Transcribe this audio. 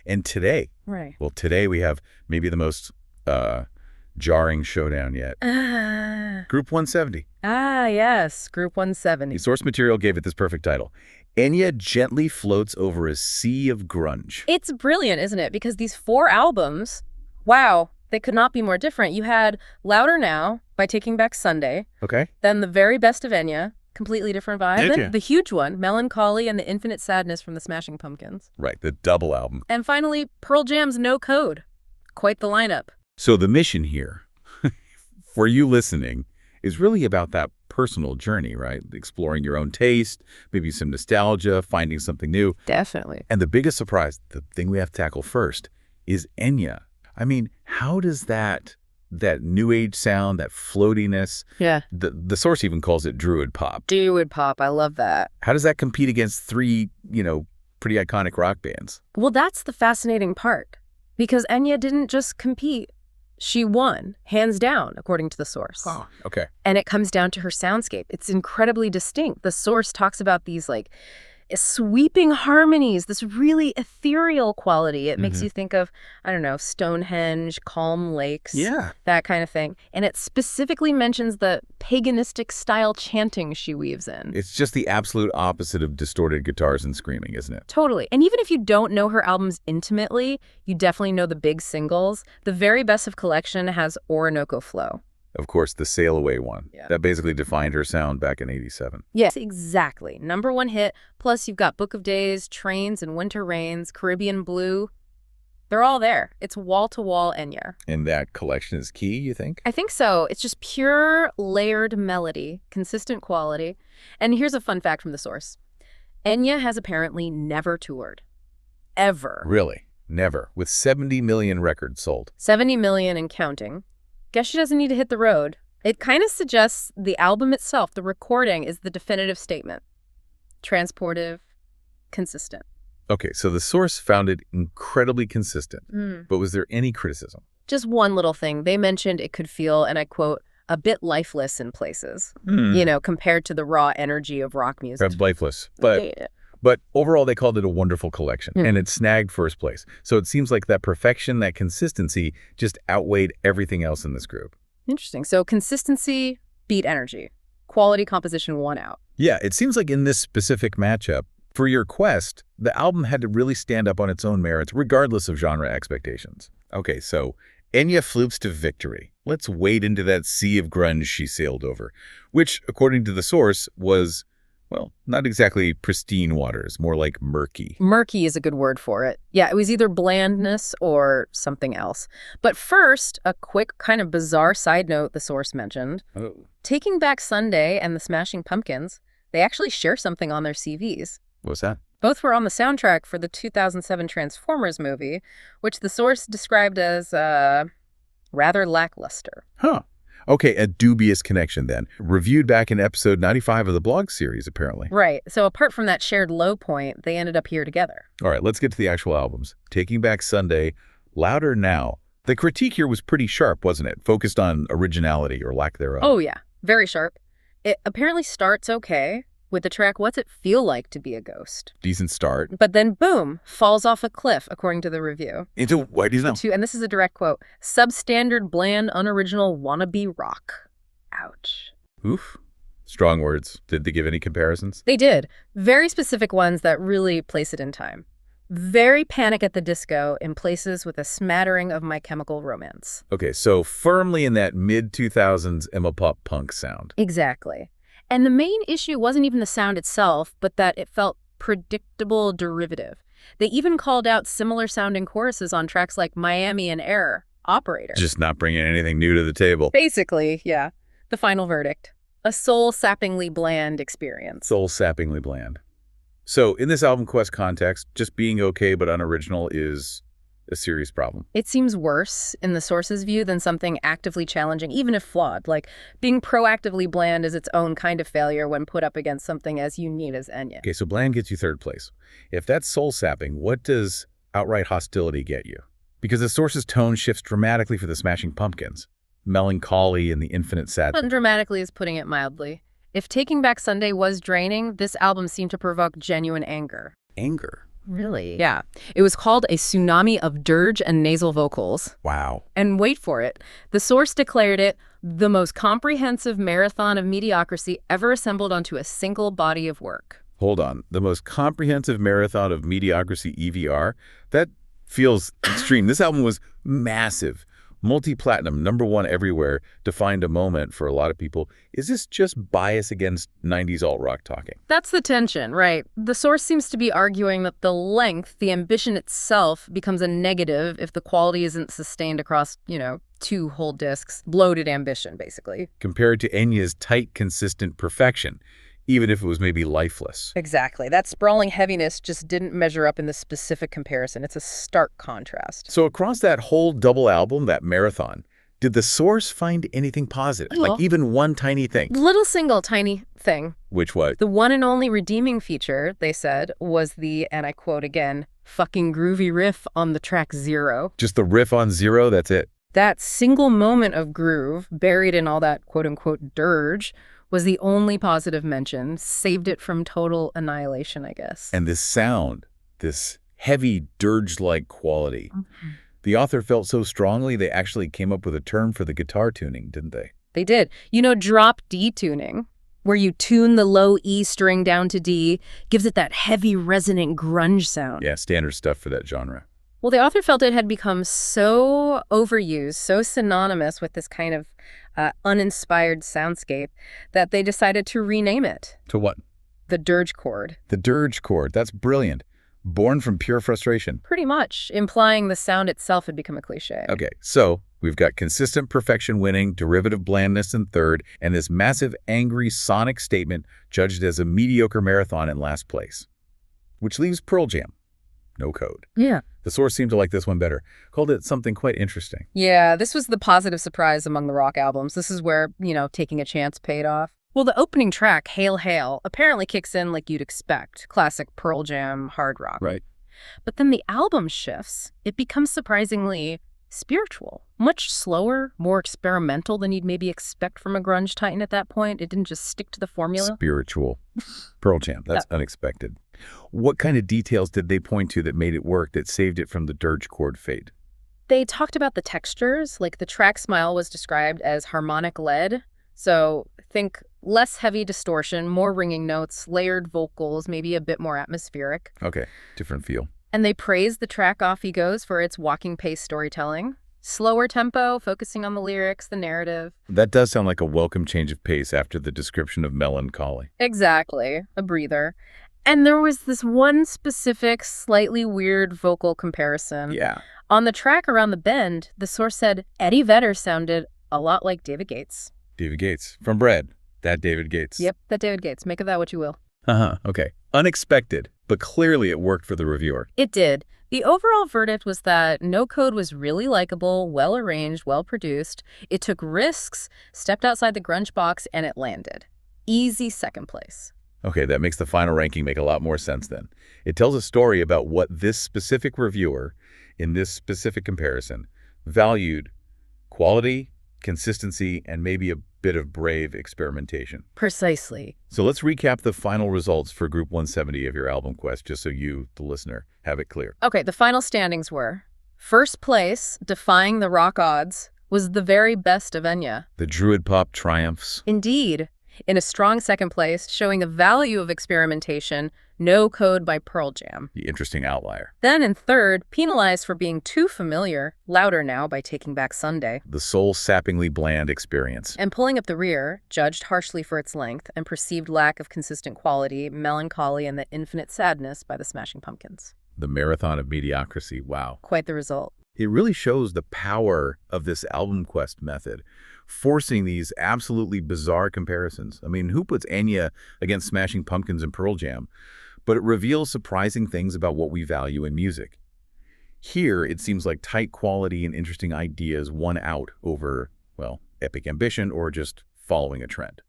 And today, Right. well, today we have maybe the most jarring showdown yet. Group 170. Yes, Group The 170. source material gave it this perfect title. Enya gently floats over a sea of grunge. It's brilliant, isn't it? Because these 4 albums, wow, they could not be more different. You had Louder Now by Taking Back Sunday, Okay. then The Very Best of Enya, completely different vibe. Did Then ya? the huge one, Mellon, Collie, and The Infinite Sadness from the Smashing Pumpkins. Right, the double album. And finally, Pearl Jam's No Code. Quite the lineup. So the mission here, for you listening, is really about that personal journey, right? Exploring your own taste, maybe some nostalgia, finding something new. Definitely. And the biggest surprise, the thing we have to tackle first, is Enya. I mean, how does that new age sound, that floatiness, Yeah. the source even calls it druid pop. Druid pop, I love that. How does that compete against 3, pretty iconic rock bands? Well, that's the fascinating part. Because Enya didn't just compete. She won, hands down, according to the source. Oh, okay. And it comes down to her soundscape. It's incredibly distinct. The source talks about these sweeping harmonies, this really ethereal quality. It makes you think of, I don't know, Stonehenge, calm lakes, Yeah. that kind of thing. And it specifically mentions the paganistic style chanting she weaves in. It's just the absolute opposite of distorted guitars and screaming, isn't it? Totally. And even if you don't know her albums intimately, you definitely know the big singles. The Very Best of Collection has Orinoco Flow. Of course, the Sail Away one. Yeah. That basically defined her sound back in '87. Yes, exactly. #1 hit. Plus, you've got Book of Days, Trains and Winter Rains, Caribbean Blue. They're all there. It's wall-to-wall Enya. And that collection is key, you think? I think so. It's just pure layered melody, consistent quality. And here's a fun fact from the source. Enya has apparently never toured. Ever. Really? Never. With 70 million records sold. 70 million and counting. Guess she doesn't need to hit the road. It kind of suggests the album itself, the recording, is the definitive statement. Transportive, consistent. Okay, so the source found it incredibly consistent. But was there any criticism? Just one little thing. They mentioned it could feel, and I quote, a bit lifeless in places, compared to the raw energy of rock music. Perhaps lifeless. But overall, they called it a wonderful collection, and it snagged first place. So it seems like that perfection, that consistency, just outweighed everything else in this group. Interesting. So consistency beat energy. Quality composition won out. Yeah, it seems like in this specific matchup, for your quest, the album had to really stand up on its own merits, regardless of genre expectations. Okay, so Enya floops to victory. Let's wade into that sea of grunge she sailed over, which, according to the source, was, well, not exactly pristine waters, more like murky. Murky is a good word for it. Yeah, it was either blandness or something else. But first, a quick kind of bizarre side note the source mentioned. Oh. Taking Back Sunday and the Smashing Pumpkins, they actually share something on their CVs. What's that? Both were on the soundtrack for the 2007 Transformers movie, which the source described as rather lackluster. Huh. Okay, a dubious connection then. Reviewed back in episode 95 of the blog series, apparently. Right. So apart from that shared low point, they ended up here together. All right, let's get to the actual albums. Taking Back Sunday, Louder Now. The critique here was pretty sharp, wasn't it? Focused on originality or lack thereof. Oh, yeah. Very sharp. It apparently starts okay with the track What's It Feel Like to Be a Ghost? Decent start. But then, boom, falls off a cliff, according to the review. Into what do you know? And this is a direct quote, substandard, bland, unoriginal, wannabe rock. Ouch. Oof. Strong words. Did they give any comparisons? They did. Very specific ones that really place it in time. Very Panic at the Disco in places with a smattering of My Chemical Romance. Okay, so firmly in that mid-2000s emo pop punk sound. Exactly. And the main issue wasn't even the sound itself, but that it felt predictable derivative. They even called out similar sounding choruses on tracks like Miami and Error, Operator. Just not bringing anything new to the table. Basically, yeah. The final verdict. A soul-sappingly bland experience. Soul-sappingly bland. So in this album quest context, just being okay but unoriginal is a serious problem. It seems worse, in the source's view, than something actively challenging, even if flawed. Like, being proactively bland is its own kind of failure when put up against something as unique as Enya. Okay, so bland gets you third place. If that's soul-sapping, what does outright hostility get you? Because the source's tone shifts dramatically for the Smashing Pumpkins. Melancholy and the Infinite Sadness. But dramatically is putting it mildly. If Taking Back Sunday was draining, this album seemed to provoke genuine anger. Anger? Really? Yeah. It was called a tsunami of dirge and nasal vocals. Wow. And wait for it. The source declared it the most comprehensive marathon of mediocrity ever assembled onto a single body of work. Hold on. The most comprehensive marathon of mediocrity EVR? That feels extreme. This album was massive. Multi-platinum, #1 everywhere, defined a moment for a lot of people. Is this just bias against 90s alt-rock talking? That's the tension, right? The source seems to be arguing that the length, the ambition itself, becomes a negative if the quality isn't sustained across, 2 whole discs. Bloated ambition, basically. Compared to Enya's tight, consistent perfection, even if it was maybe lifeless. Exactly. That sprawling heaviness just didn't measure up in the specific comparison. It's a stark contrast. So across that whole double album, that marathon, did the source find anything positive? Like even one tiny thing? Little single tiny thing. Which was? The one and only redeeming feature, they said, was the, and I quote again, fucking groovy riff on the track Zero. Just the riff on Zero, that's it? That single moment of groove, buried in all that quote-unquote dirge, was the only positive mention, saved it from total annihilation, I guess. And this sound, this heavy dirge-like quality, the author felt so strongly they actually came up with a term for the guitar tuning, didn't they? They did. Drop D tuning, where you tune the low E string down to D, gives it that heavy, resonant grunge sound. Yeah, standard stuff for that genre. Well, the author felt it had become so overused, so synonymous with this kind of uninspired soundscape that they decided to rename it. To what? The dirge chord. The dirge chord. That's brilliant. Born from pure frustration. Pretty much, implying the sound itself had become a cliche. Okay, so we've got consistent perfection winning, derivative blandness in third, and this massive, angry, sonic statement judged as a mediocre marathon in last place. Which leaves Pearl Jam. No code. Yeah. The source seemed to like this one better. Called it something quite interesting. Yeah, this was the positive surprise among the rock albums. This is where, taking a chance paid off. Well, the opening track, Hail Hail, apparently kicks in like you'd expect. Classic Pearl Jam hard rock. Right. But then the album shifts. It becomes surprisingly spiritual. Much slower, more experimental than you'd maybe expect from a grunge titan at that point. It didn't just stick to the formula. Spiritual. Pearl Jam. That's unexpected. What kind of details did they point to that made it work, that saved it from the dirge chord fate? They talked about the textures. Like the track Smile was described as harmonic lead. So think less heavy distortion, more ringing notes, layered vocals, maybe a bit more atmospheric. Okay, different feel. And they praised the track Off He Goes for its walking pace storytelling. Slower tempo, focusing on the lyrics, the narrative. That does sound like a welcome change of pace after the description of Mellon, Collie. Exactly, a breather. And there was this one specific, slightly weird vocal comparison. Yeah. On the track Around the Bend, the source said Eddie Vedder sounded a lot like David Gates. David Gates. From Bread. That David Gates. Yep, that David Gates. Make of that what you will. Okay. Unexpected, but clearly it worked for the reviewer. It did. The overall verdict was that No Code was really likable, well-arranged, well-produced. It took risks, stepped outside the grunge box, and it landed. Easy second place. Okay, that makes the final ranking make a lot more sense then. It tells a story about what this specific reviewer, in this specific comparison, valued: quality, consistency, and maybe a bit of brave experimentation. Precisely. So let's recap the final results for Group 170 of your album quest, just so you, the listener, have it clear. Okay, the final standings were: first place, defying the rock odds, was the very best of Enya. The Druid Pop triumphs. Indeed. In a strong second place, showing the value of experimentation, No Code by Pearl Jam. The interesting outlier. Then in third, penalized for being too familiar, Louder Now by Taking Back Sunday. The soul-sappingly bland experience. And pulling up the rear, judged harshly for its length and perceived lack of consistent quality, Melancholy and the Infinite Sadness by the Smashing Pumpkins. The marathon of mediocrity. Wow. Quite the result. It really shows the power of this album quest method, forcing these absolutely bizarre comparisons. I mean, who puts Enya against Smashing Pumpkins and Pearl Jam? But it reveals surprising things about what we value in music. Here, it seems like tight quality and interesting ideas won out over, well, epic ambition or just following a trend.